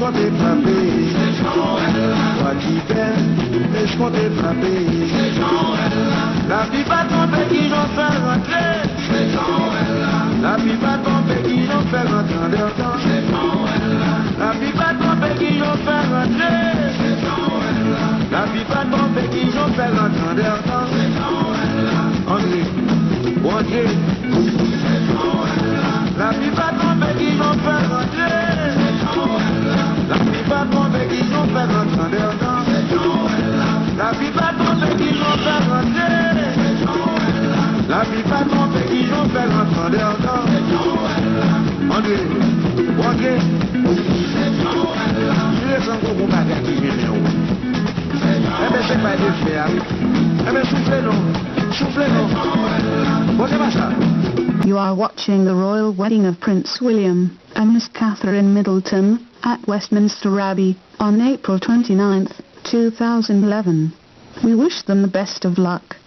comptais frapper. Toi qui t'aimes, mais je comptais frapper. La vie va tomber qui j'en fais rentrer. La vie va tomber qui j'en fais rentrer en leur temps. La vie va tomber qui j'en fais rentrer. La vie va tomber qui j'en fais rentrer en leur temps. André, André. La vie va tomber qui j'en fais rentrer. La vie va tomber qui j'en fais rentrer en leur temps. La vie va tomber qui j'en fais rentrer. La vie va tomber qui j'en fais rentrer en leur temps. André, André. Je laisse encore mon bagage qui vient. Eh bien, c'est pas des faits. Eh bien, soufflez non. Soufflez non. Bon, c'est pas ça. You are watching the royal wedding of Prince William and Miss Catherine Middleton at Westminster Abbey on April 29, 2011. We wish them the best of luck.